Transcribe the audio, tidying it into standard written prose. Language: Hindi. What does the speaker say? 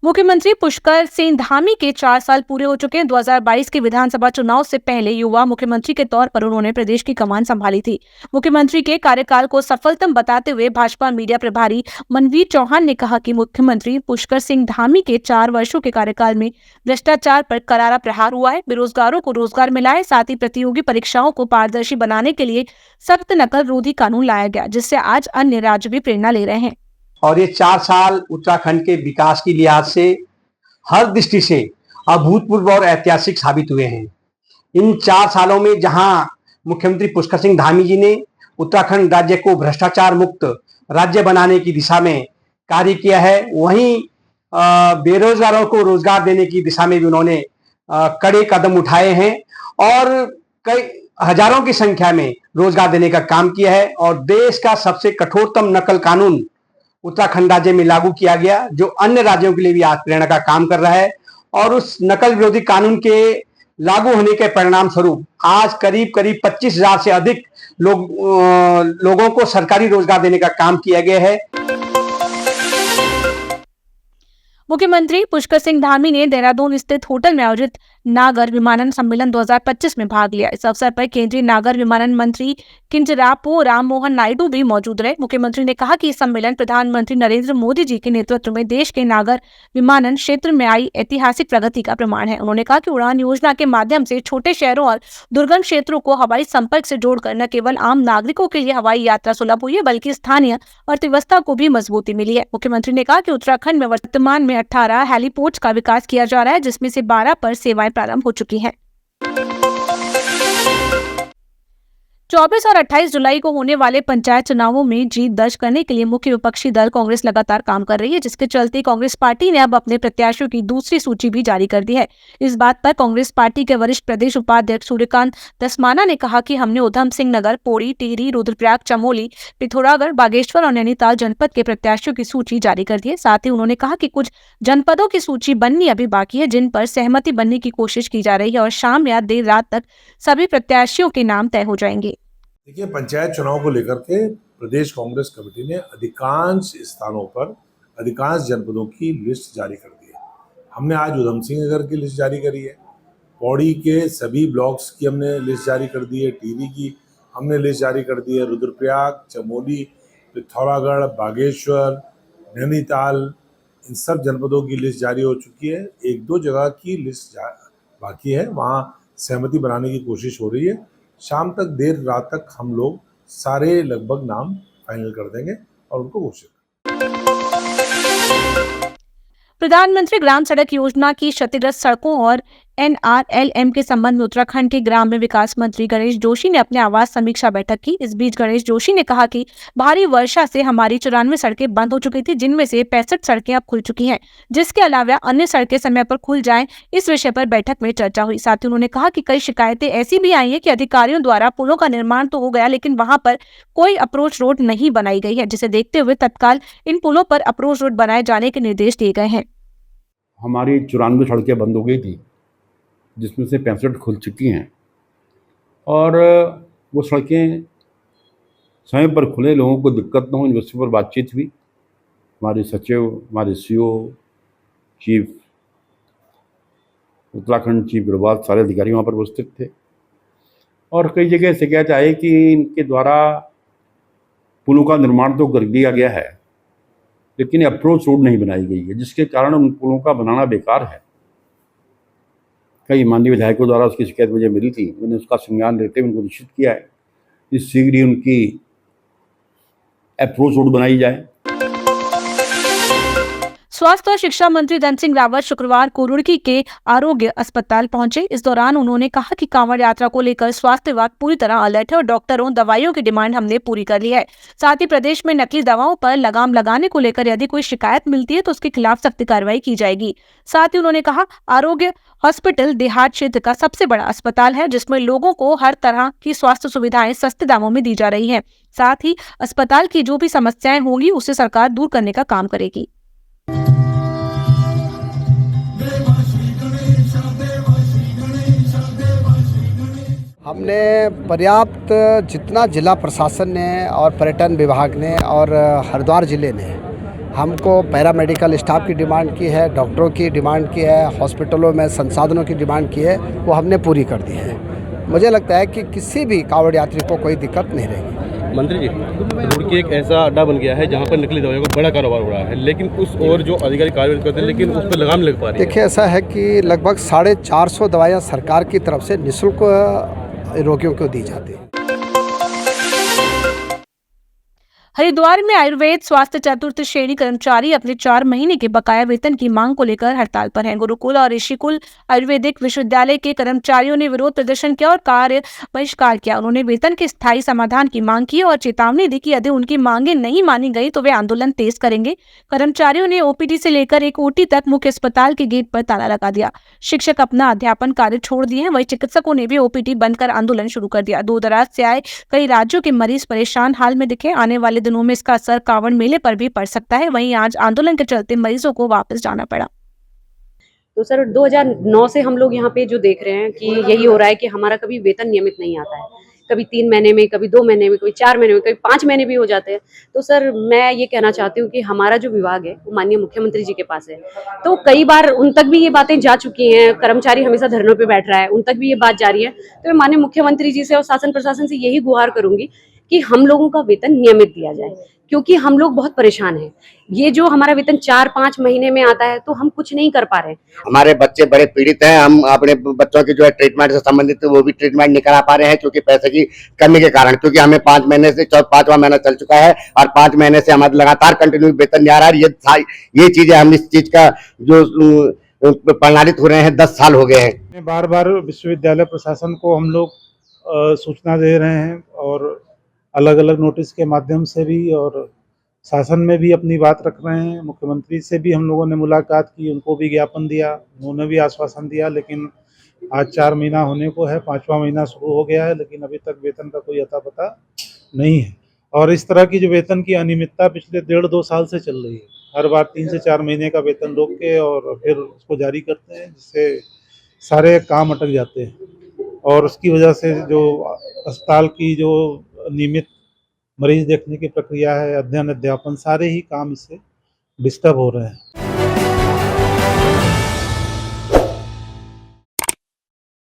मुख्यमंत्री पुष्कर सिंह धामी के 4 साल पूरे हो चुके हैं। 2022 के विधानसभा चुनाव से पहले युवा मुख्यमंत्री के तौर पर उन्होंने प्रदेश की कमान संभाली थी। मुख्यमंत्री के कार्यकाल को सफलतम बताते हुए भाजपा मीडिया प्रभारी मनवीर चौहान ने कहा कि मुख्यमंत्री पुष्कर सिंह धामी के 4 वर्षों के कार्यकाल में भ्रष्टाचार पर करारा प्रहार हुआ है, बेरोजगारों को रोजगार मिला है, साथ ही प्रतियोगी परीक्षाओं को पारदर्शी बनाने के लिए सख्त नकल रोधी कानून लाया गया, जिससे आज अन्य राज्य भी प्रेरणा ले रहे हैं। और ये 4 साल उत्तराखंड के विकास की लिहाज से हर दृष्टि से अभूतपूर्व और ऐतिहासिक साबित हुए हैं। इन 4 सालों में जहां मुख्यमंत्री पुष्कर सिंह धामी जी ने उत्तराखंड राज्य को भ्रष्टाचार मुक्त राज्य बनाने की दिशा में कार्य किया है, वहीं बेरोजगारों को रोजगार देने की दिशा में भी उन्होंने कड़े कदम उठाए हैं और कई हजारों की संख्या में रोजगार देने का काम किया है। और देश का सबसे कठोरतम नकल कानून उत्तराखंड राज्य में लागू किया गया, जो अन्य राज्यों के लिए भी आज प्रेरणा का काम कर रहा है। और उस नकल विरोधी कानून के लागू होने के परिणाम स्वरूप आज करीब 25,000 से अधिक लोगों को सरकारी रोजगार देने का काम किया गया है। मुख्यमंत्री पुष्कर सिंह धामी ने देहरादून स्थित होटल में आयोजित नागर विमानन सम्मेलन 2025 में भाग लिया। इस अवसर पर केंद्रीय नागर विमानन मंत्री किंजरापो राममोहन नायडू भी मौजूद रहे। मुख्यमंत्री ने कहा कि सम्मेलन प्रधानमंत्री नरेंद्र मोदी जी के नेतृत्व में देश के नागर विमानन क्षेत्र में आई ऐतिहासिक प्रगति का प्रमाण है। उन्होंने कहा कि उड़ान योजना के माध्यम से छोटे शहरों और दुर्गम क्षेत्रों को हवाई संपर्क से जोड़कर न केवल आम नागरिकों के लिए हवाई यात्रा सुलभ हुई है, बल्कि स्थानीय अर्थव्यवस्था को भी मजबूती मिली है। मुख्यमंत्री ने कहा कि उत्तराखंड में वर्तमान में 18 हेलीपोर्ट्स का विकास किया जा रहा है, जिसमें से 12 पर सेवाएं प्रारंभ हो चुकी हैं। 24 और 28 जुलाई को होने वाले पंचायत चुनावों में जीत दर्ज करने के लिए मुख्य विपक्षी दल कांग्रेस लगातार काम कर रही है, जिसके चलते कांग्रेस पार्टी ने अब अपने प्रत्याशियों की दूसरी सूची भी जारी कर दी है। इस बात पर कांग्रेस पार्टी के वरिष्ठ प्रदेश उपाध्यक्ष सूर्यकांत धस्माना ने कहा कि हमने उधम सिंह नगर, पौड़ी, टिहरी, रुद्रप्रयाग, चमोली, पिथौरागढ़, बागेश्वर और नैनीताल जनपद के प्रत्याशियों की सूची जारी कर दी है। साथ ही उन्होंने कहा कि कुछ जनपदों की सूची बननी अभी बाकी है, जिन पर सहमति बनने की कोशिश की जा रही है और शाम या देर रात तक सभी प्रत्याशियों के नाम तय हो जाएंगे। देखिए, पंचायत चुनाव को लेकर के प्रदेश कांग्रेस कमेटी ने अधिकांश स्थानों पर अधिकांश जनपदों की लिस्ट जारी कर दी है। हमने आज उधम सिंह नगर की लिस्ट जारी करी है, पौड़ी के सभी ब्लॉक्स की हमने लिस्ट जारी कर दी है, टिहरी की हमने लिस्ट जारी कर दी है, रुद्रप्रयाग, चमोली, पिथौरागढ़, बागेश्वर, नैनीताल, इन सब जनपदों की लिस्ट जारी हो चुकी है। 1-2 जगह की लिस्ट बाकी है, वहाँ सहमति बनाने की कोशिश हो रही है। शाम तक देर रात तक हम लोग सारे लगभग नाम फाइनल कर देंगे और उनको घोषित। प्रधानमंत्री ग्राम सड़क योजना की क्षतिग्रस्त सड़कों और NRLM के संबंध में उत्तराखंड के ग्राम्य विकास मंत्री गणेश जोशी ने अपने आवास समीक्षा बैठक की। इस बीच गणेश जोशी ने कहा कि भारी वर्षा से हमारी 94 सड़कें बंद हो चुकी थी, जिनमें से 65 सड़कें अब खुल चुकी हैं, जिसके अलावा अन्य सड़कें समय पर खुल जाएं, इस विषय पर बैठक में चर्चा हुई। साथ ही उन्होंने कहा कि कई शिकायतें ऐसी भी आई है कि अधिकारियों द्वारा पुलों का निर्माण तो हो गया, लेकिन वहां पर कोई अप्रोच रोड नहीं बनाई गई है, जिसे देखते हुए तत्काल इन पुलों पर अप्रोच रोड बनाए जाने के निर्देश दिए गए हैं। हमारी 94 सड़कें बंद हो गई थी, जिसमें से 65 खुल चुकी हैं और वो सड़कें समय पर खुले, लोगों को दिक्कत न हो, इन विषयों पर बातचीत हुई। हमारे सचिव, हमारे CO, chief Uttarakhand, chief Garhwal, सारे अधिकारी वहाँ पर उपस्थित थे और कई जगह शिकायत आई कि इनके द्वारा पुलों का निर्माण तो कर दिया गया है, लेकिन अप्रोच रोड नहीं बनाई गई है, जिसके कारण उन पुलों का बनाना बेकार है। कई माननीय विधायकों द्वारा उसकी शिकायत मुझे मिली थी, मैंने उसका संज्ञान लेते हुए उनको निश्चित किया है कि शीघ्र ही उनकी अप्रोच रोड बनाई जाए। स्वास्थ्य और शिक्षा मंत्री धन सिंह रावत शुक्रवार को रुड़की के आरोग्य अस्पताल पहुंचे। इस दौरान उन्होंने कहा कि कांवड़ यात्रा को लेकर स्वास्थ्य विभाग पूरी तरह अलर्ट है और डॉक्टरों, दवाइयों की डिमांड हमने पूरी कर ली है। साथ ही प्रदेश में नकली दवाओं पर लगाम लगाने को लेकर यदि कोई शिकायत मिलती है तो उसके खिलाफ सख्त कार्रवाई की जाएगी। साथ ही उन्होंने कहा, आरोग्य हॉस्पिटल देहात क्षेत्र का सबसे बड़ा अस्पताल है, जिसमें लोगों को हर तरह की स्वास्थ्य सुविधाएं सस्ते दामों में दी जा रही है। साथ ही अस्पताल की जो भी समस्याएं होंगी उसे सरकार दूर करने का काम करेगी। हमने पर्याप्त जितना जिला प्रशासन ने और पर्यटन विभाग ने और हरिद्वार जिले ने हमको पैरामेडिकल स्टाफ की डिमांड की है, डॉक्टरों की डिमांड की है, हॉस्पिटलों में संसाधनों की डिमांड की है, वो हमने पूरी कर दी है। मुझे लगता है कि किसी भी कांवड़ यात्री को कोई दिक्कत नहीं रहेगी। मंत्री जी, रुड़की एक ऐसा अड्डा बन गया है जहाँ पर नकली दवाइयों का बड़ा कारोबार हो रहा है, लेकिन उस और जो अधिकारी कार्रवाई करते हैं लेकिन उस पर लगाम लग पा रही है। देखिए, ऐसा है कि लगभग 450 दवाइयाँ सरकार की तरफ से निःशुल्क रोगियों को दी जाती है। हरिद्वार में आयुर्वेद स्वास्थ्य चतुर्थ श्रेणी कर्मचारी अपने 4 महीने के बकाया वेतन की मांग को लेकर हड़ताल पर हैं। गुरुकुल और ऋषिकुल आयुर्वेदिक विश्वविद्यालय के कर्मचारियों ने विरोध प्रदर्शन किया और कार्य बहिष्कार किया। उन्होंने वेतन के स्थायी समाधान की मांग की और चेतावनी दी कि यदि उनकी मांगे नहीं मानी गई तो वे आंदोलन तेज करेंगे। कर्मचारियों ने ओपीडी से लेकर एक ओटी तक मुख्य अस्पताल के गेट पर ताला लगा दिया। शिक्षक अपना अध्यापन कार्य छोड़ दिए हैं, वहीं चिकित्सकों ने भी ओपीडी बंद कर आंदोलन शुरू कर दिया। दूर दराज से आए कई राज्यों के मरीज परेशान हाल में दिखे। आने वाले दिनों में इसका असर कांवड़ मेले पर भी पड़ सकता है। वहीं आज आंदोलन के चलते मरीजों को वापस जाना पड़ा। तो सर 2009 से हम लोग यहाँ पे जो देख रहे हैं कि यही हो रहा है कि हमारा कभी वेतन नियमित नहीं आता है, कभी 3 महीने में, कभी 2 महीने में, कभी 4 महीने में, कभी 5 महीने भी हो जाते हैं। तो सर मैं ये कहना चाहती हूँ कि हमारा जो विभाग है वो माननीय मुख्यमंत्री जी के पास है, तो कई बार उन तक भी ये बातें जा चुकी हैं। कर्मचारी हमेशा धरनों पे बैठ रहा है, उन तक भी ये बात जा रही है। तो मैं माननीय मुख्यमंत्री जी से और शासन प्रशासन से यही गुहार करूंगी कि हम लोगों का वेतन नियमित दिया जाए, क्योंकि हम लोग बहुत परेशान हैं। ये जो हमारा वेतन 4-5 महीने में आता है तो हम कुछ नहीं कर पा रहे। हमारे बच्चे बड़े पीड़ित हैं। हम अपने बच्चों की जो है ट्रीटमेंट से संबंधित वो भी ट्रीटमेंट नहीं करा पा रहे हैं क्योंकि पैसे की कमी के कारण, क्योंकि हमें 5 महीने से 5वां महीना चल चुका है और 5 महीने से हमारे लगातार कंटिन्यू वेतन नहीं आ रहा है। ये चीजें हम इस चीज का जो प्रणालित हो रहे हैं 10 साल हो गए हैं। बार बार विश्वविद्यालय प्रशासन को हम लोग सूचना दे रहे हैं और अलग अलग नोटिस के माध्यम से भी और शासन में भी अपनी बात रख रहे हैं। मुख्यमंत्री से भी हम लोगों ने मुलाकात की, उनको भी ज्ञापन दिया, उन्होंने भी आश्वासन दिया, लेकिन आज 4 महीना होने को है, 5वां महीना शुरू हो गया है, लेकिन अभी तक वेतन का कोई अता पता नहीं है। और इस तरह की जो वेतन की अनियमितता पिछले 1.5-2 साल से चल रही है। हर बार 3 से 4 महीने का वेतन रोक के और फिर उसको जारी करते हैं, जिससे सारे काम अटक जाते हैं और उसकी वजह से जो अस्पताल की जो नियमित मरीज देखने की प्रक्रिया है, अध्ययन अध्यापन, सारे ही काम इससे डिस्टर्ब हो रहे हैं।